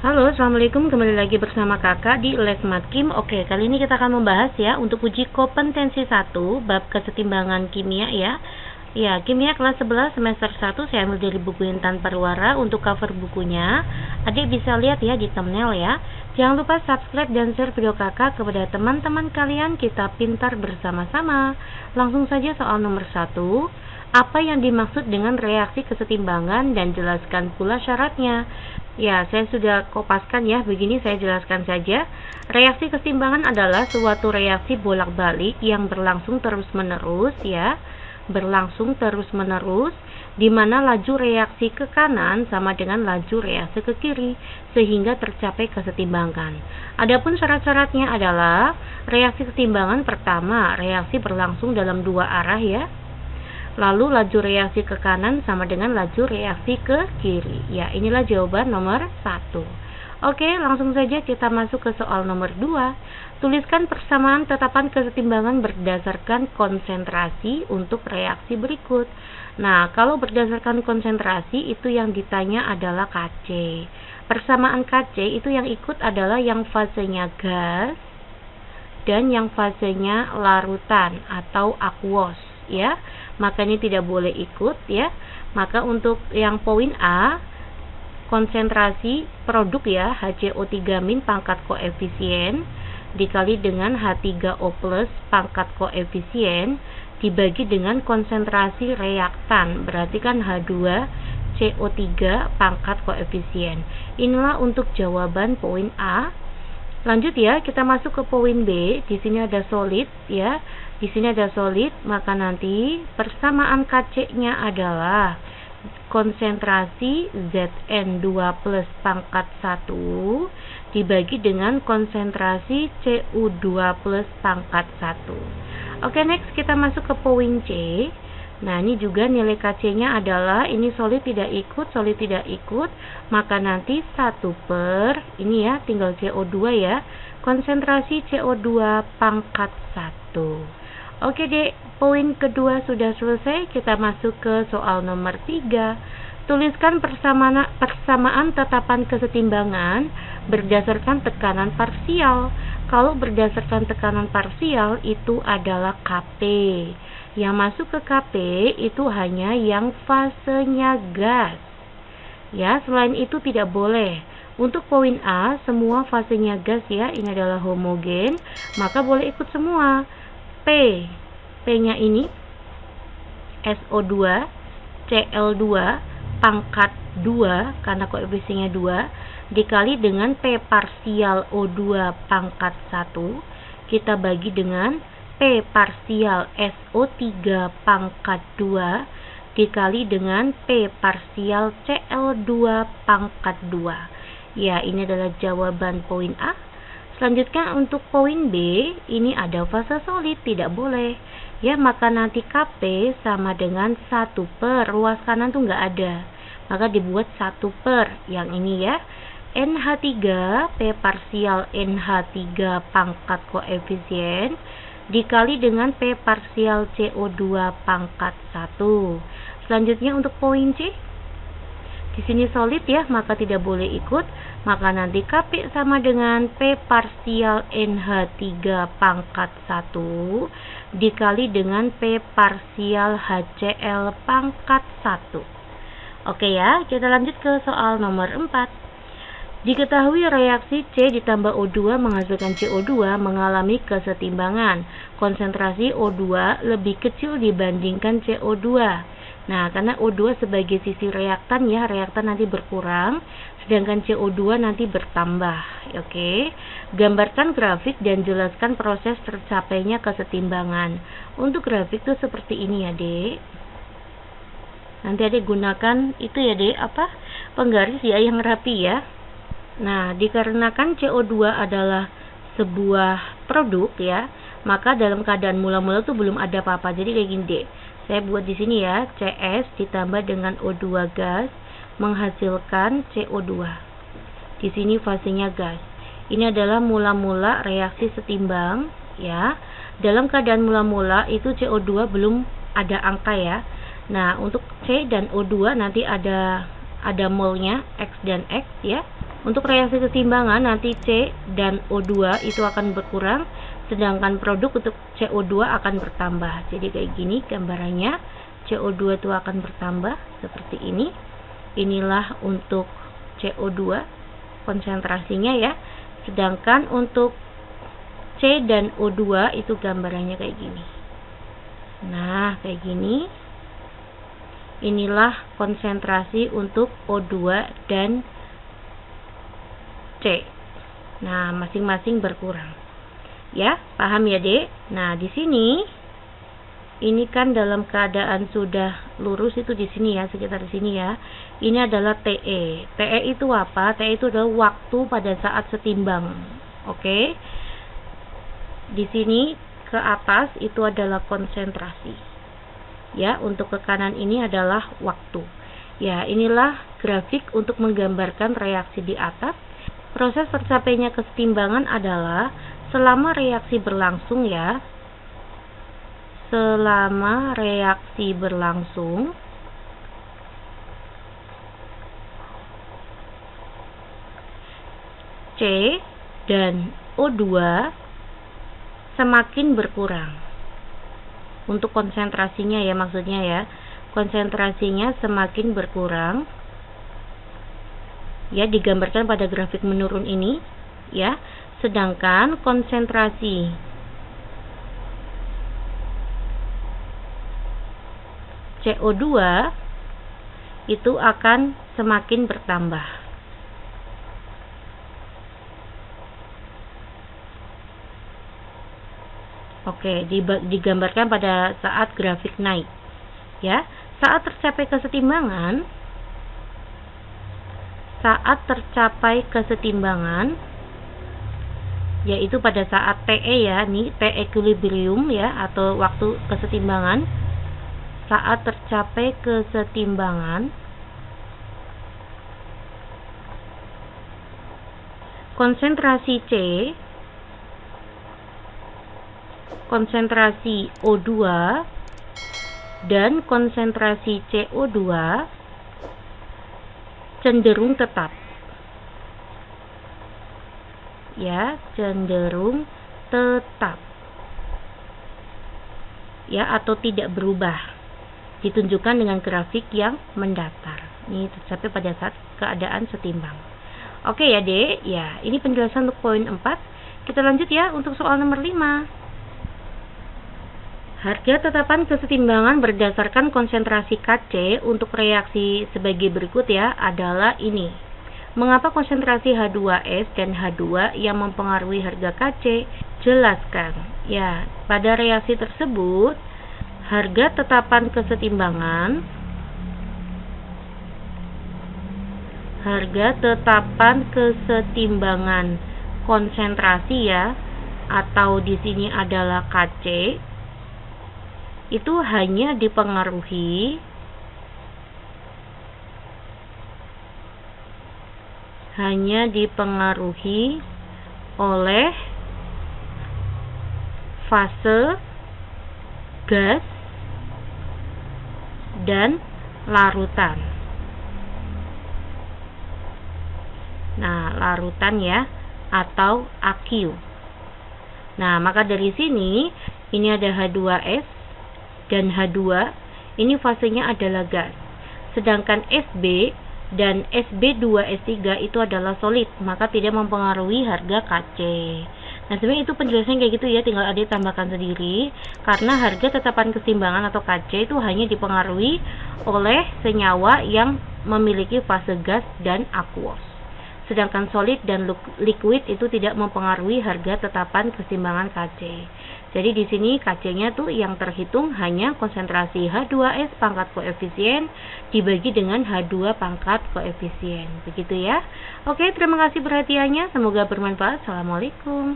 Halo, assalamualaikum, kembali lagi bersama kakak di Les Matkim. Oke, kali ini kita akan membahas ya untuk uji kompetensi 1 bab kesetimbangan kimia ya. Ya, kimia kelas 11 semester 1 saya ambil dari buku Intan Parwara. Untuk cover bukunya adik bisa lihat ya di thumbnail ya. Jangan lupa subscribe dan share video kakak kepada teman-teman kalian. Kita pintar bersama-sama. Langsung saja soal nomor 1. Apa yang dimaksud dengan reaksi kesetimbangan dan jelaskan pula syaratnya. Ya, saya sudah kopaskan ya, begini saya jelaskan saja. Reaksi kesetimbangan adalah suatu reaksi bolak-balik yang berlangsung terus-menerus ya. Berlangsung terus-menerus di mana laju reaksi ke kanan sama dengan laju reaksi ke kiri sehingga tercapai kesetimbangan. Adapun syarat-syaratnya adalah reaksi kesetimbangan pertama, reaksi berlangsung dalam dua arah ya. Lalu laju reaksi ke kanan sama dengan laju reaksi ke kiri. Ya, inilah jawaban nomor 1. Oke, langsung saja kita masuk ke soal nomor 2. Tuliskan persamaan tetapan kesetimbangan berdasarkan konsentrasi untuk reaksi berikut. Nah, kalau berdasarkan konsentrasi itu yang ditanya adalah Kc. Persamaan Kc itu yang ikut adalah yang fasenya gas dan yang fasenya larutan atau aquos ya. Maka ini tidak boleh ikut ya. Maka untuk yang poin A, konsentrasi produk ya HCO3- pangkat koefisien dikali dengan H3O+ pangkat koefisien dibagi dengan konsentrasi reaktan, berarti kan H2CO3 pangkat koefisien. Inilah untuk jawaban poin A. Lanjut ya, kita masuk ke poin B. Di sini ada solid ya. Di sini ada solid, maka nanti persamaan Kc-nya adalah konsentrasi Zn2+ pangkat 1 dibagi dengan konsentrasi Cu2+ pangkat 1. Oke, next kita masuk ke poin C. Nah, ini juga nilai Kc-nya adalah ini solid tidak ikut, maka nanti 1 / ini ya, tinggal CO2 ya, konsentrasi CO2 pangkat 1. Oke dek, poin kedua sudah selesai. Kita masuk ke soal nomor 3. Tuliskan persamaan tetapan kesetimbangan berdasarkan tekanan parsial. Kalau berdasarkan tekanan parsial itu adalah Kp. Yang masuk ke Kp itu hanya yang fasenya gas. Ya, selain itu tidak boleh. Untuk poin A, semua fasenya gas ya, ini adalah homogen, maka boleh ikut semua. P-nya ini SO2, Cl2 pangkat 2 karena koefisiennya 2 dikali dengan P parsial O2 pangkat 1 kita bagi dengan P parsial SO3 pangkat 2 dikali dengan P parsial Cl2 pangkat 2. Ya, ini adalah jawaban poin A. Selanjutnya untuk poin B, ini ada fase solid, tidak boleh. Ya, maka nanti Kp sama dengan 1 / ruas kanan tuh nggak ada. Maka dibuat 1 / yang ini ya. NH3, P parsial NH3 pangkat koefisien dikali dengan P parsial CO2 pangkat 1. Selanjutnya untuk poin C. Di sini solid ya, maka tidak boleh ikut. Maka nanti Kp sama dengan P parsial NH3 pangkat 1 dikali dengan P parsial HCl pangkat 1. Oke ya, kita lanjut ke soal nomor 4. Diketahui reaksi C ditambah O2 menghasilkan CO2 mengalami kesetimbangan. Konsentrasi O2 lebih kecil dibandingkan CO2. Nah, karena O2 sebagai sisi reaktan ya, reaktan nanti berkurang, sedangkan CO2 nanti bertambah. Oke. Gambarkan grafik dan jelaskan proses tercapainya kesetimbangan. Untuk grafik itu seperti ini ya, Dek. Nanti Adek gunakan itu ya, Dek, penggaris ya yang rapi ya. Nah, dikarenakan CO2 adalah sebuah produk ya, maka dalam keadaan mula-mula tuh belum ada apa-apa. Jadi kayak gini, Dek. Saya buat di sini ya, CS ditambah dengan O2 gas menghasilkan CO2. Di sini fasenya gas. Ini adalah mula-mula reaksi setimbang ya. Dalam keadaan mula-mula itu CO2 belum ada angka ya. Nah, untuk C dan O2 nanti ada molnya X dan X ya. Untuk reaksi keseimbangan nanti C dan O2 itu akan berkurang, sedangkan produk untuk CO2 akan bertambah. Jadi kayak gini gambarannya, CO2 itu akan bertambah seperti ini. Inilah untuk CO2 konsentrasinya ya. Sedangkan untuk C dan O2 itu gambarannya kayak gini. Nah, kayak gini. Inilah konsentrasi untuk O2 dan C. Nah, masing-masing berkurang. Ya, paham ya, Dek? Nah, di sini ini kan dalam keadaan sudah lurus itu di sini ya, sekitar di sini ya. Ini adalah TE. TE itu apa? TE itu adalah waktu pada saat setimbang. Oke. Di sini ke atas itu adalah konsentrasi. Ya, untuk ke kanan ini adalah waktu. Ya, inilah grafik untuk menggambarkan reaksi di atas. Proses tercapainya kesetimbangan adalah selama reaksi berlangsung ya. Selama reaksi berlangsung, C dan O2 semakin berkurang. Untuk konsentrasinya ya, maksudnya ya, konsentrasinya semakin berkurang ya, digambarkan pada grafik menurun ini ya. Sedangkan konsentrasi CO2 itu akan semakin bertambah. Oke, digambarkan pada saat grafik naik. Ya, saat tercapai kesetimbangan, yaitu pada saat TE ya, nih T equilibrium ya, atau waktu kesetimbangan. Saat tercapai kesetimbangan, konsentrasi C, konsentrasi O2 dan konsentrasi CO2 cenderung tetap. Ya, cenderung tetap. Ya, atau tidak berubah. Ditunjukkan dengan grafik yang mendatar. Ini tercapai pada saat keadaan setimbang. Oke ya, Dek. Ya, ini penjelasan untuk poin 4. Kita lanjut ya untuk soal nomor 5. Harga tetapan kesetimbangan berdasarkan konsentrasi Kc untuk reaksi sebagai berikut ya, adalah ini. Mengapa konsentrasi H2S dan H2 yang mempengaruhi harga Kc? Jelaskan. Ya, pada reaksi tersebut, harga tetapan kesetimbangan konsentrasi ya, atau di sini adalah Kc, itu hanya dipengaruhi oleh fase gas dan larutan. Nah, larutan ya, atau aqueous. Nah, maka dari sini ini ada H2S dan H2, ini fasenya adalah gas. Sedangkan Sb dan Sb2S3 itu adalah solid, maka tidak mempengaruhi harga Kc. Nah, sebenarnya itu penjelasan kayak gitu ya, tinggal Adik tambahkan sendiri, karena harga tetapan keseimbangan atau Kc itu hanya dipengaruhi oleh senyawa yang memiliki fase gas dan aqueous. Sedangkan solid dan liquid itu tidak mempengaruhi harga tetapan keseimbangan Kc. Jadi di sini Kc-nya tuh yang terhitung hanya konsentrasi H2S pangkat koefisien dibagi dengan H2 pangkat koefisien. Begitu ya. Oke, terima kasih perhatiannya. Semoga bermanfaat. Assalamualaikum.